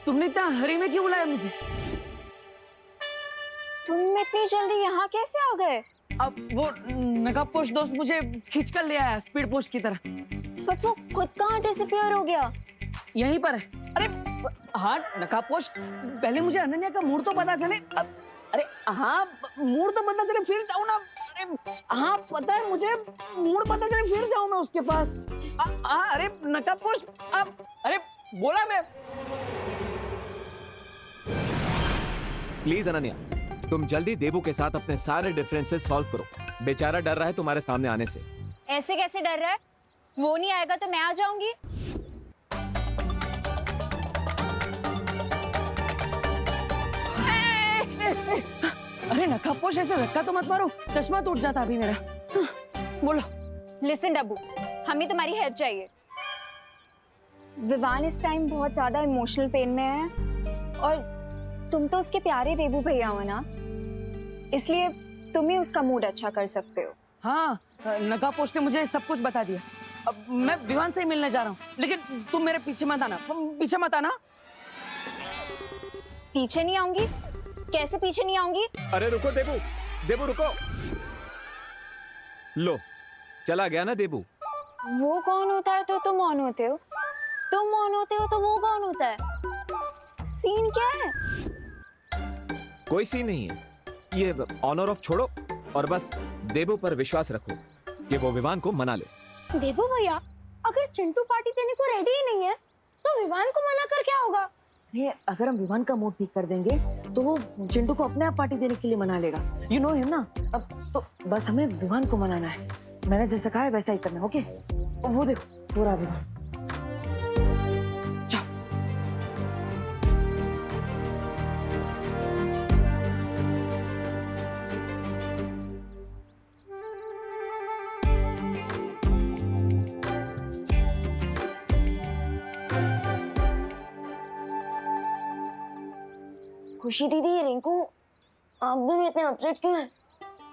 तुमने इतना हरी में क्यों बुलाया मुझे? तुम इतनी जल्दी यहाँ कैसे आ गए? अब वो नकाब पोश दोस्त मुझे खींच कर ले आया स्पीड पोस्ट की तरह। बट वो खुद कहाँ डिसअपियर हो गया? यहीं पर है। अरे हाँ नकाब पोश, पहले मुझे अनन्या का मूड तो पता चले। अरे हाँ मूड तो पता चले फिर जाऊँ ना। अरे हाँ पता है मुझे, मूड पता चले फिर जाऊँ मैं उसके पास। अरे नकाब पोश, अरे बोला मैं। प्लीज अनन्या, तुम जल्दी देबू के साथ अपने सारे डिफरेंसेस सॉल्व करो। बेचारा डर रहा है तुम्हारे सामने आने से। ऐसे कैसे डर रहा है? वो नहीं आएगा तो मैं आ जाऊंगी। अरे नकाब पोश ऐसे धक्का तो मत मारो, चश्मा टूट जाता अभी मेरा। बोलो। लिसन डब्बू, हमें तुम्हारी हेल्प चाहिए। विवान इस टाइम बहुत ज्यादा इमोशनल पेन में है और तुम तो उसके प्यारे देबू भैया हो ना, इसलिए तुम ही उसका मूड अच्छा कर सकते हो। हाँ नकाब पोश ने मुझे सब कुछ बता दिया। अब मैं विवान से ही मिलने जा रहा हूँ, लेकिन तुम मेरे पीछे मत आना, पीछे मत आना। पीछे नहीं आऊंगी? कैसे पीछे नहीं आऊंगी? अरे रुको देबू, देबू रुको। लो चला गया ना देबू। वो कौन होता है तो तुम ऑन होते हो, तुम ऑन होते हो तो वो कौन होता है? सीन क्या है? कोई सीन नहीं है, ये ऑन और ऑफ छोड़ो और बस देबू पर विश्वास रखो कि वो विवान को मना ले। देबू भैया, अगर चिंटू पार्टी देने को रेडी ही नहीं है तो विवान को मना कर क्या होगा? ये अगर हम विवान का मूड ठीक कर देंगे तो वो चिंटू को अपने आप पार्टी देने के लिए मना लेगा। यू नो हिम ना। अब तो बस हमें विवान को मनाना है। मैंने जैसा कहा है वैसा ही करना, ओके? वो देखो पूरा विवान। जाओ। खुशी दीदी, रिंकू आप दोनों इतने अपसेट क्यों हैं?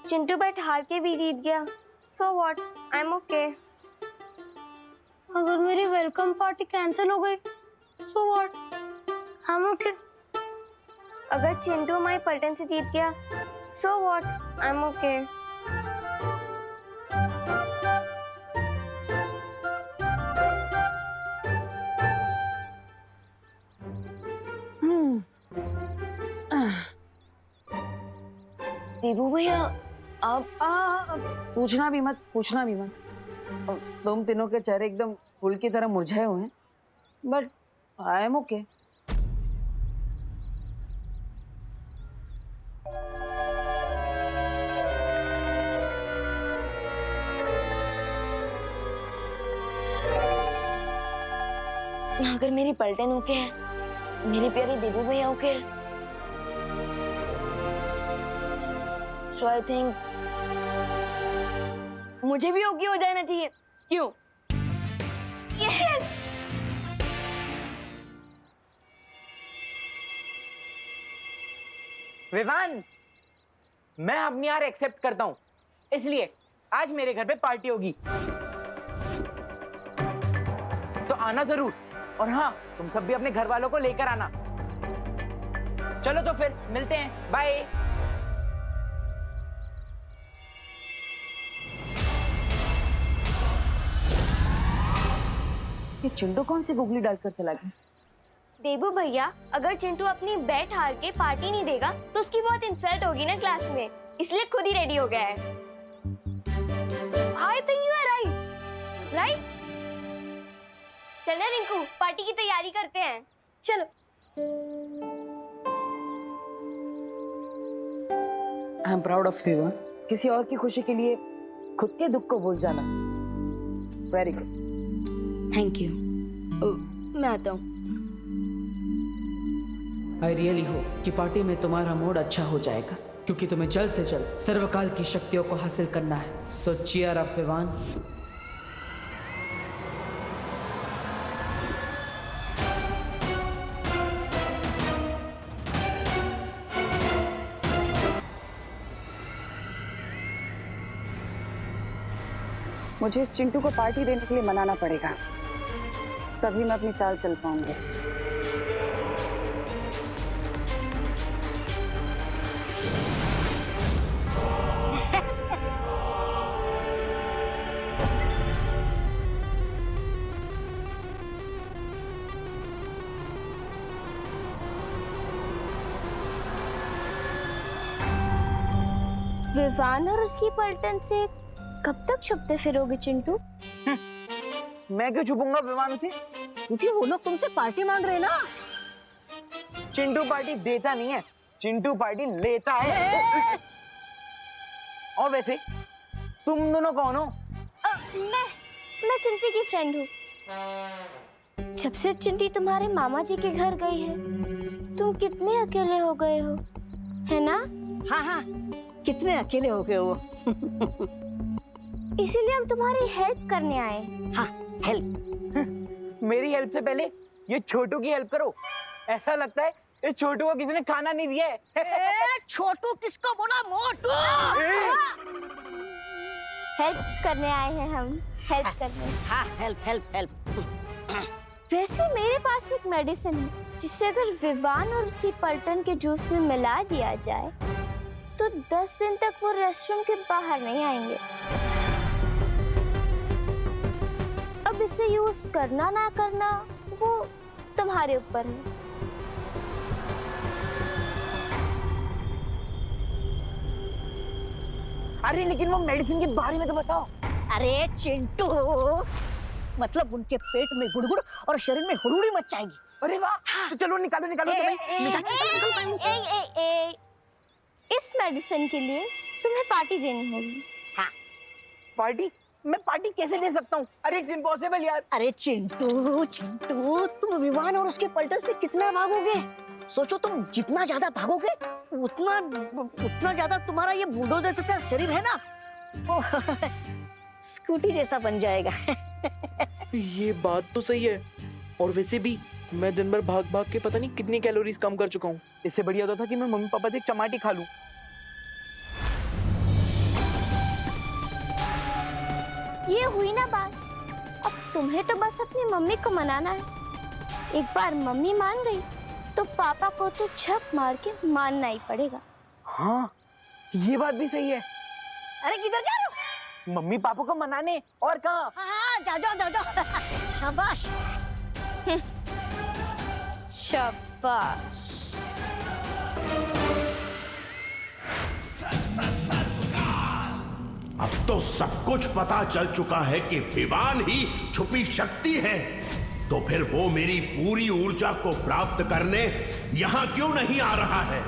चिंटू बैट हार के भी जीत गया। So what, I am okay. अगर मेरी वेलकम पार्टी कैंसिल हो गई so what, I am okay. अगर चिंटू हमारी पलटन से जीत गया, so what, I am okay. Debu भैया आप पूछना भी मत, पूछना भी मत। तुम तीनों के चेहरे एकदम फूल की तरह मुरझाए हुए हैं, बट आई एम ओके। अगर मेरी पलटन ओके है, मेरे प्यारे देबू भैया ओके है, so I think मुझे भी ओके हो जाना चाहिए। क्यों? यस! विवान, मैं अपनी हार एक्सेप्ट करता हूं, इसलिए आज मेरे घर पे पार्टी होगी, तो आना जरूर। और हाँ, तुम सब भी अपने घर वालों को लेकर आना। चलो तो फिर मिलते हैं, बाय। ये चिंटू कौन सी गुगली डालकर चला गया? देबू भैया, अगर चिंटू अपनी बैट हार के पार्टी नहीं देगा तो उसकी बहुत इंसल्ट होगी ना क्लास में, इसलिए खुद ही रेडी हो गया है। I think you are right, right? चलो रिंकू, पार्टी की तैयारी करते हैं, चलो। I am proud of you. किसी और की खुशी के लिए खुद के दुख को भूल जाना, वेरी गुड। Thank you. मैं आता हूँ। आई रियली होप कि पार्टी में तुम्हारा मूड अच्छा हो जाएगा, क्योंकि तुम्हें जल्द से जल्द सर्वकाल की शक्तियों को हासिल करना है। सो चीयर अप विवान। मुझे इस चिंटू को पार्टी देने के लिए मनाना पड़ेगा, तभी मैं अपनी चाल चल पाऊंगी। विवान और उसकी पलटन से कब तक छुपते फिरोगे चिंटू? मैं क्यों छुपूंगा विवान से? क्योंकि वो लोग तुमसे पार्टी मांग रहे हैं ना। चिंटू पार्टी देता नहीं है, चिंटू पार्टी लेता है। और वैसे तुम दोनों कौन हो? मैं चिंटी की फ्रेंड हूँ। जब से चिंटी तुम्हारे मामा जी के घर गई है, तुम कितने अकेले हो गए हो, है ना? हाँ हाँ, कितने अकेले हो गए हो। इसीलिए हम तुम्हारी हेल्प करने आए। हाँ, हेल्प। मेरी हेल्प से पहले ये छोटू की हेल्प करो। ऐसा लगता है इस छोटू को किसी ने खाना नहीं दिया है। छोटू किसको बोला? मोटू। हेल्प करने आए हैं हम, हेल्प करने। हाँ, हेल्प हेल्प हेल्प। वैसे मेरे पास एक मेडिसिन है जिससे अगर विवान और उसकी पलटन के जूस में मिला दिया जाए तो 10 दिन तक वो रेस्टरूम के बाहर नहीं आएंगे। अब इसे यूज करना ना करना वो तुम्हारे ऊपर है। अरे लेकिन वो मेडिसिन के बारे में तो बताओ। अरे चिंटू, मतलब उनके पेट में गुड़गुड़ और शरीर में हुड़ुड़ी मच जाएगी। अरे वाह, तो चलो निकालो निकालो इस मेडिसिन के लिए तुम्हें पार्टी देनी होगी। पार्टी? मैं पार्टी कैसे दे सकता हूँ? अरे इट्स इम्पॉसिबल यार। अरे चिंटू चिंटू, तुम विवान और उसके पलटन से कितना भागोगे? सोचो, तुम जितना ज्यादा भागोगे उतना ज्यादा तुम्हारा ये बुलडोजर जैसा शरीर है ना, वो स्कूटी जैसा बन जाएगा। ये बात तो सही है। और वैसे भी मैं दिन भर भाग भाग के पता नहीं कितनी कैलोरीज कम कर चुका हूँ। इससे बढ़िया होता था कि मैं मम्मी पापा से एक चमाटी खा लूं। ये हुई ना बात। अब तुम्हें तो बस अपनी मम्मी को मनाना है। एक बार मम्मी मान गई तो पापा को तो झक मार के मानना ही पड़ेगा। हाँ, ये बात भी सही है। अरे किधर जा रहे हो? मम्मी पापा को मनाने। और कहाँ? हाँ, जाओ जाओ जाओ जाओ। शाबाश। शाबाश। अब तो सब कुछ पता चल चुका है कि विवान ही छुपी शक्ति है, तो फिर वो मेरी पूरी ऊर्जा को प्राप्त करने यहां क्यों नहीं आ रहा है?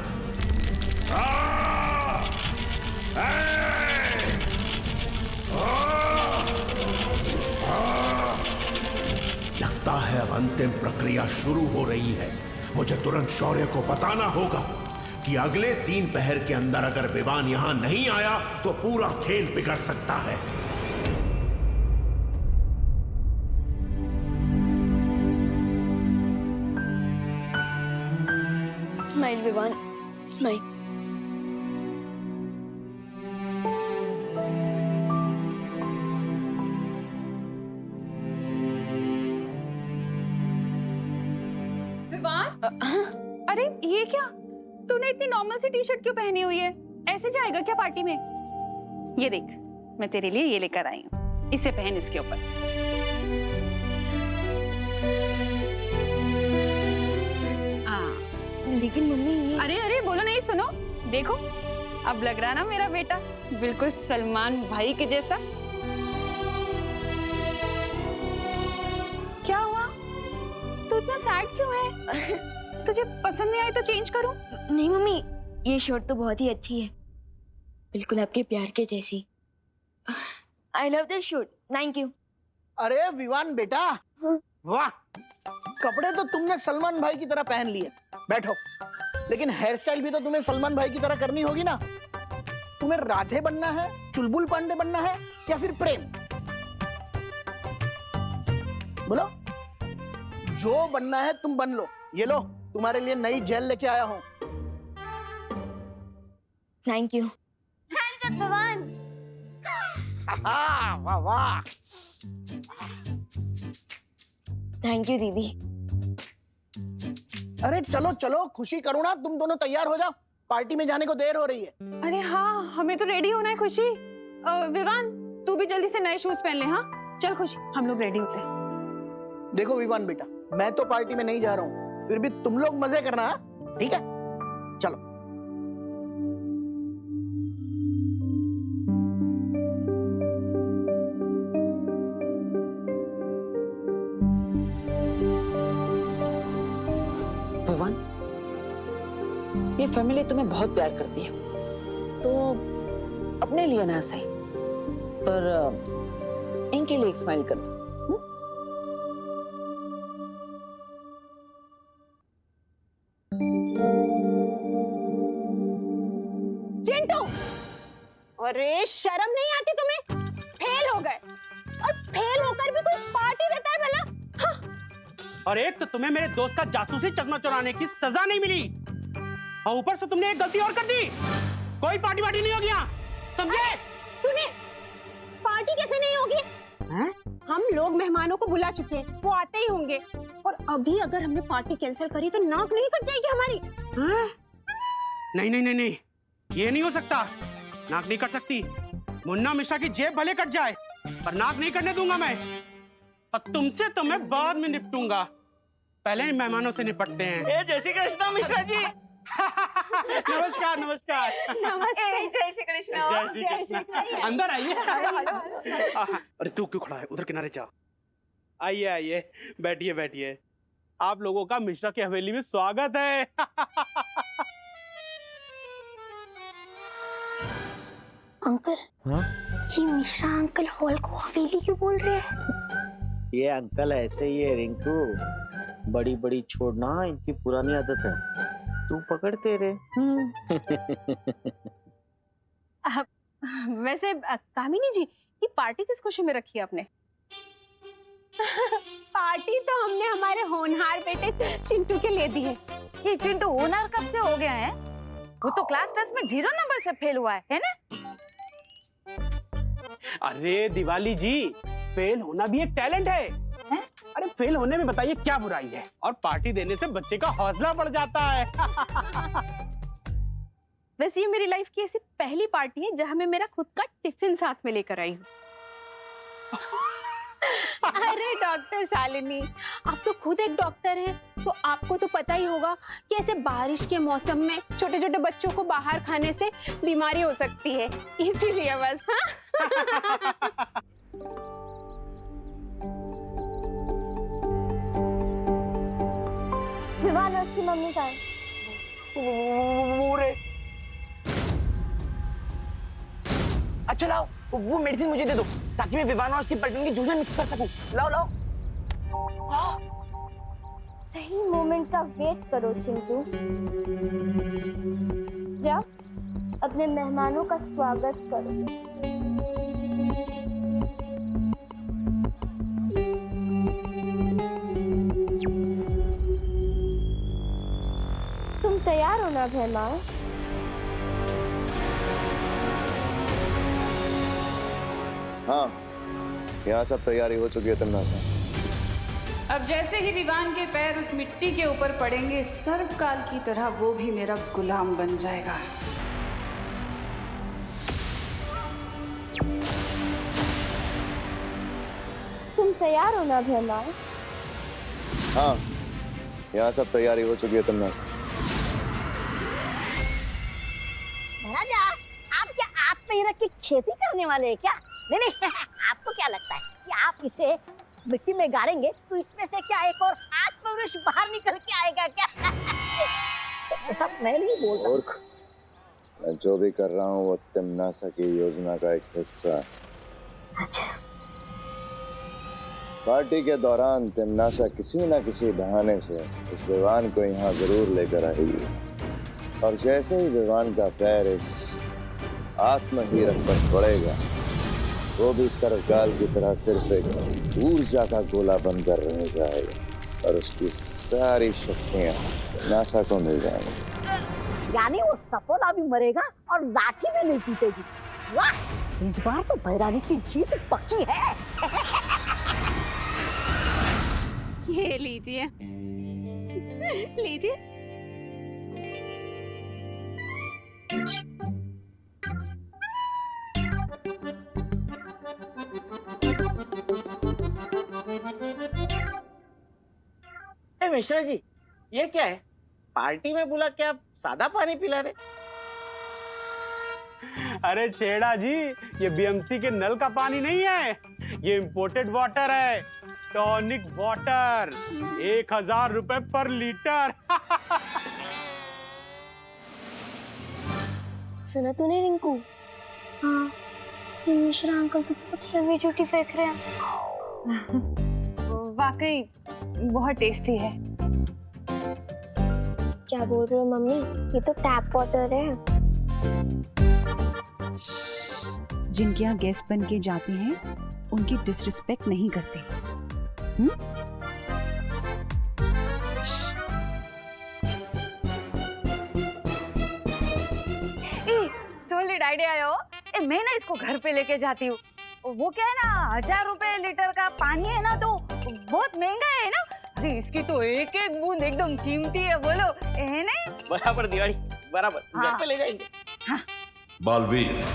लगता है अब अंतिम प्रक्रिया शुरू हो रही है। मुझे तुरंत शौर्य को बताना होगा कि अगले 3 पहर के अंदर अगर विवान यहां नहीं आया तो पूरा खेल बिगड़ सकता है। Smile Vivaan, smile. अरे ये क्या, तूने इतनी नॉर्मल सी टी शर्ट क्यों पहनी हुई है? ऐसे जाएगा क्या पार्टी में? ये देख, मैं तेरे लिए ये लेकर आई हूँ, इसे पहन इसके ऊपर। लेकिन मम्मी ये... अरे अरे बोलो नहीं, सुनो, देखो अब लग रहा ना मेरा बेटा बिल्कुल सलमान भाई के जैसा। क्या हुआ, तू इतना सैड क्यों है? तुझे पसंद नहीं आई तो चेंज करूं? नहीं मम्मी, ये शर्ट तो बहुत ही अच्छी है, बिल्कुल आपके प्यार के जैसी। I love this shirt, thank you. अरे विवान बेटा, वाह, कपड़े तो तुमने सलमान भाई की तरह पहन लिए। बैठो। लेकिन हेयर स्टाइल भी तो तुम्हें सलमान भाई की तरह करनी होगी ना। तुम्हें राधे बनना है, चुलबुल पांडे बनना है, या फिर प्रेम? बोलो, जो बनना है तुम बन लो। ये लो, तुम्हारे लिए नई जेल लेके आया हूं। Thank you. Hands up Vivaan. वाह वाह। थैंक यू दीदी। अरे चलो चलो, खुशी करो ना, तुम दोनों तैयार हो जाओ, पार्टी में जाने को देर हो रही है। अरे हाँ, हमें तो रेडी होना है खुशी। विवान, तू भी जल्दी से नए शूज पहन ले। हाँ चल खुशी, हम लोग रेडी होते हैं। देखो विवान बेटा, मैं तो पार्टी में नहीं जा रहा हूँ, फिर भी तुम लोग मजे करना, ठीक है? चलो। ये फैमिली तुम्हें बहुत प्यार करती है, तो अपने लिए ना सही पर इनके लिए एक स्माइल कर दो। चिंटू, अरे शर्म नहीं आती तुम्हें? फेल हो गए और फेल होकर भी कोई पार्टी देता है भला? हाँ। और एक तो तुम्हें मेरे दोस्त का जासूसी चश्मा चुराने की सजा नहीं मिली और ऊपर से तुमने एक गलती और कर दी। कोई पार्टी वार्टी नहीं होगी यहाँ, समझे? तूने पार्टी कैसे नहीं होगी? हम लोग मेहमानों को बुला चुके हैं, वो आते ही होंगे। और अभी अगर हमने पार्टी कैंसिल करी तो नाक नहीं कट जाएगी हमारी? नहीं नहीं नहीं नहीं, ये नहीं हो सकता। नाक नहीं कट सकती। मुन्ना मिश्रा की जेब भले कट जाए पर नाक नहीं कटने दूंगा मैं। और तुमसे तो मैं बाद में निपटूंगा, पहले ही मेहमानों से निपटते हैं। जय श्री कृष्ण मिश्रा जी। नमस्कार नमस्कार। नमस्ते, जय श्री कृष्ण। जय श्री कृष्ण। अंदर आइए। अरे तू क्यों खड़ा है? उधर किनारे जा। आइए आइए, बैठिए बैठिए। आप लोगों का मिश्रा की हवेली में स्वागत है। अंकल, ये मिश्रा अंकल हॉल को हवेली क्यों बोल रहे हैं? ये अंकल ऐसे ही है रिंकू, बड़ी बड़ी छोड़ना इनकी पुरानी आदत है। तू पकड़ते रे। वैसे कामिनी जी, ये पार्टी किस खुशी में रखी है आपने? पार्टी तो हमने हमारे होनहार बेटे चिंटू के लिए दी है। ये चिंटू होनहार कब से हो गया है? वो तो क्लास टेस्ट में 0 नंबर से फेल हुआ है ना? अरे दिवाली जी, फेल होना भी एक टैलेंट है। अरे फेल होने में बताइए क्या बुराई है? और पार्टी देने से बच्चे का हौसला बढ़ जाता है। वैसे ये मेरी लाइफ की ऐसी पहली पार्टी है जहां मैं मेरा खुद का टिफिन साथ में लेकर आई हूँ। अरे डॉक्टर शालिनी, आप तो खुद एक डॉक्टर हैं, तो आपको तो पता ही होगा कि ऐसे बारिश के मौसम में छोटे छोटे बच्चों को बाहर खाने से बीमारी हो सकती है, इसीलिए बस। हाँ? विवान और उसकी मम्मी का है। अच्छा लाओ, वो मेडिसिन मुझे दे दो ताकि मैं विवान और उसकी पलटन की जूस में मिक्स कर सकूं। लाओ लाओ। सही मोमेंट का वेट करो चिंटू। जाओ अपने मेहमानों का स्वागत करो। तुम तैयार हो ना मेहमान? हाँ, यहाँ सब तैयारी हो चुकी है तमन्ना। अब जैसे ही विवान के पैर उस मिट्टी के ऊपर पड़ेंगे, सर्वकाल की तरह वो भी मेरा गुलाम बन जाएगा। तुम तैयार हो ना मेहमान? हाँ, यहाँ सब तैयारी हो चुकी है तमन्ना। महाराजा, आप क्या आग पे रख के खेती करने वाले हैं क्या? नहीं नहीं, आपको क्या लगता है कि आप इसे मिट्टी में गाड़ेंगे तो इसमें से क्या एक और आत्मवृक्ष बाहर निकल के आएगा क्या? ऐसा मैं नहीं बोल रहा। मूर्ख, मैं जो भी कर रहा हूँ वो तिमनासा की योजना का एक हिस्सा है। अच्छा। पार्टी के दौरान तिमनासा किसी न किसी बहाने से उस विवान को यहाँ जरूर लेकर आएगी, और जैसे ही विवान का पैर इस आत्महीरक पर पड़ेगा, वो भी सर्वकाल की तरह सिर्फ एक ऊर्जा का गोला बनकर रह जाएगा और उसकी सारी शक्तियां नासा को मिल जाएंगी। यानी वो सपोला भी मरेगा और लाठी भी नहीं टूटेगी। वाह, इस बार तो भैरानी की जीत पक्की है। ये लीजिए, लीजिए। मिश्रा जी, ये क्या है? पार्टी में बुला के आप सादा पानी पिला रहे? अरे छेड़ा जी, ये बीएमसी के नल का पानी नहीं है, ये इंपोर्टेड वाटर है, टॉनिक वाटर। 1000 रुपए पर लीटर। सुना तूने रिंकू? हाँ, ये मिश्रा अंकल तो बहुत हेवी ड्यूटी फेंक रहे हैं। वाकई बहुत टेस्टी है। क्या बोल रहे हो मम्मी? ये तो टैप वाटर है। जिनके यहाँ गेस्ट बन के जाते हैं उनकी डिसरिस्पेक्ट नहीं करते। सॉलिड आइडिया है वो। मैं ना इसको घर पे लेके जाती हूँ। वो क्या है ना, 1000 रुपए लीटर का पानी है ना, तो बहुत महंगा है ना। अरे इसकी तो एक एक बूंद एकदम कीमती है, बोलो है ना? बराबर दिवाली, बराबर। हाँ। घर पे ले जाएंगे। हाँ। बालवीर,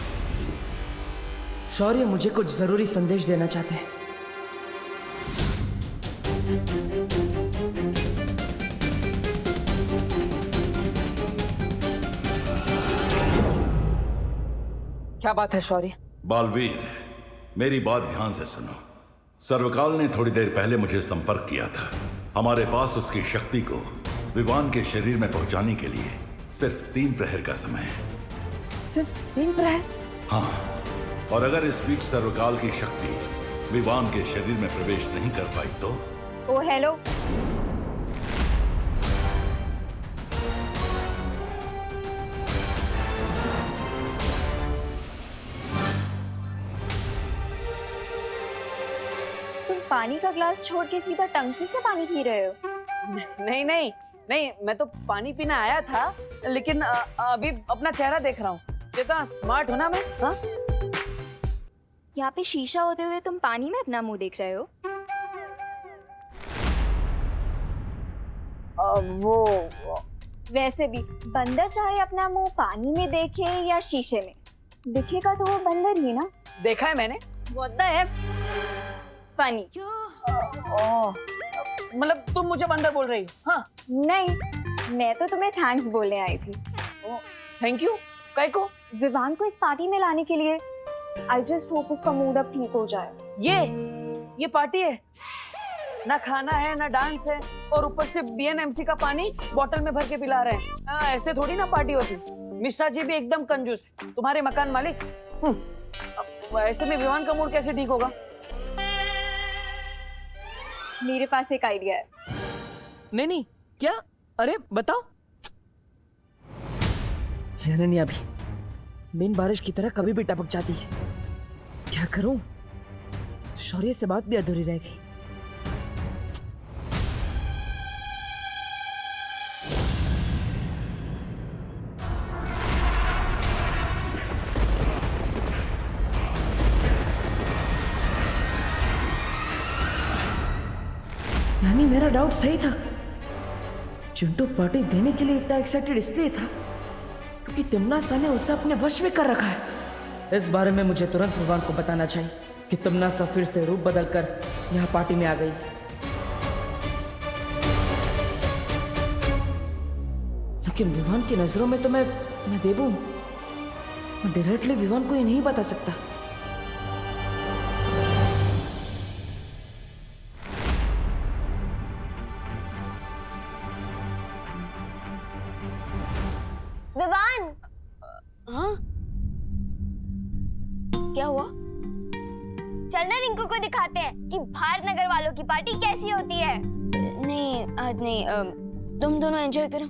शौर्य मुझे कुछ जरूरी संदेश देना चाहते हैं। क्या बात है शौर्य? बालवीर, मेरी बात ध्यान से सुनो। सर्वकाल ने थोड़ी देर पहले मुझे संपर्क किया था। हमारे पास उसकी शक्ति को विवान के शरीर में पहुंचाने के लिए सिर्फ 3 प्रहर का समय है। सिर्फ 3 प्रहर? हाँ, और अगर इस बीच सर्वकाल की शक्ति विवान के शरीर में प्रवेश नहीं कर पाई तो? ओ हेलो, तुम पानी का ग्लास छोड़ के सीधा टंकी से पानी पी रहे हो? नहीं नहीं नहीं, मैं तो पानी पीने आया था, लेकिन अभी अपना चेहरा देख रहा हूँ। कितना स्मार्ट हूँ ना मैं। हाँ? यहाँ पे शीशा होते हुए तुम पानी में अपना मुंह देख रहे हो? वो वैसे भी बंदर चाहे अपना मुंह पानी में देखे या शीशे में, दिखेगा तो वो बंदर ही ना। देखा है मैंने। What the F? फनी। मतलब तुम मुझे बंदर बोल रही हो? हाँ? नहीं, मैं तो तुम्हें थैंक्स बोलने आई थी। Thank you? काय को? विवान को इस पार्टी में लाने के लिए। आई जस्ट होप उसका मूड अब ठीक हो जाए। ये पार्टी है ना, खाना है ना डांस है, और ऊपर से BNMC का पानी बोतल में भर के पिला रहे हैं। ऐसे थोड़ी ना पार्टी होती। मिश्रा जी भी एकदम कंजूस है, तुम्हारे मकान मालिक। ऐसे में विवान का मूड कैसे ठीक होगा? मेरे पास एक आइडिया है। नहीं, क्या? अरे बताओ। अनन्या भी बिन बारिश की तरह कभी भी टपक जाती है। क्या करूं? शौर्य से बात भी अधूरी रह गई। यानी मेरा डाउट सही था। चिंटू पार्टी देने के लिए इतना एक्साइटेड इसलिए था क्योंकि तिम्नासा ने उसे अपने वश में कर रखा है। इस बारे में मुझे तुरंत विवान को बताना चाहिए कि तिम्नासा फिर से रूप बदलकर यहाँ पार्टी में आ गई। लेकिन विवान की नजरों में तो मैं देबू हूं। मैं डायरेक्टली विवान को ये नहीं बता सकता। विवान! हाँ? क्या हुआ? चलना रिंकू को दिखाते हैं कि भारत नगर वालों की पार्टी कैसी होती है। नहीं आज नहीं, तुम दोनों एंजॉय करो।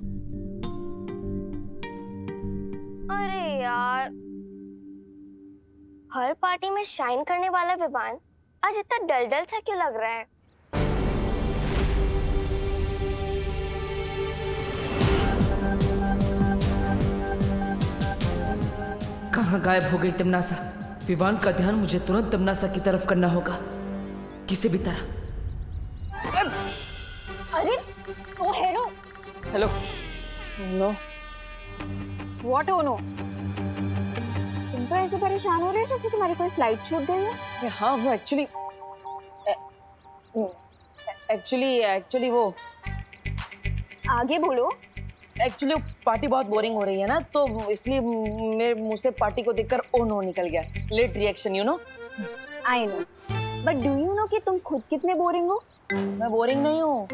अरे यार, हर पार्टी में शाइन करने वाला विवान आज इतना डल सा क्यों लग रहा है? कहाँ गायब हो गई तिम्नासा? विवान का ध्यान मुझे तुरंत तिम्नासा की तरफ करना होगा, किसी भी तरह। अरे ओ hello. Hello. No. What oh no? तुम तो ऐसे परेशान हो रहे हो जैसे तुम्हारी कोई फ्लाइट छूट गई है। हाँ, वो एक्चुअली वो आगे बोलो। एक्चुअली पार्टी बहुत बोरिंग हो रही है ना, तो इसलिए मेरे मुंह से पार्टी को देखकर ओ नो निकल गया। Late reaction, you know. I know, but do you know कि तुम खुद कितने बोरिंग हो? मैं बोरिंग नहीं हूँ।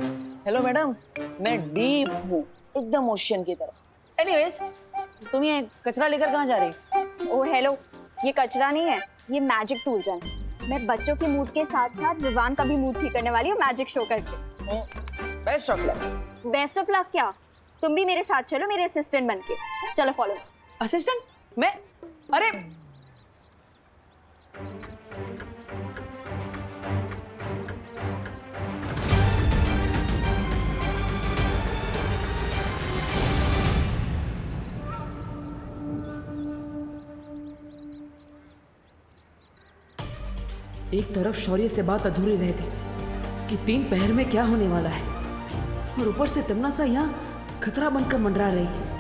हेलो मैडम, मैं डीप हूँ, एकदम ओशियन की तरह। एनीवेज, तुम ये कचरा लेकर कहाँ जा रही? ओ हेलो, ये कचरा नहीं है, ये मैजिक टूल्स हैं। मैं बच्चों के मूड के साथ साथ विवान का भी मूड ठीक करने वाली हूँ मैजिक शो करके। Best of luck. Best of luck क्या, तुम भी मेरे साथ चलो मेरे असिस्टेंट बन के। चलो फॉलो। असिस्टेंट? मैं? अरे एक तरफ शौर्य से बात अधूरी रह गई कि 3 पहर में क्या होने वाला है, और ऊपर से तमन्ना सा यहाँ खतरा बनकर मंडरा रही है।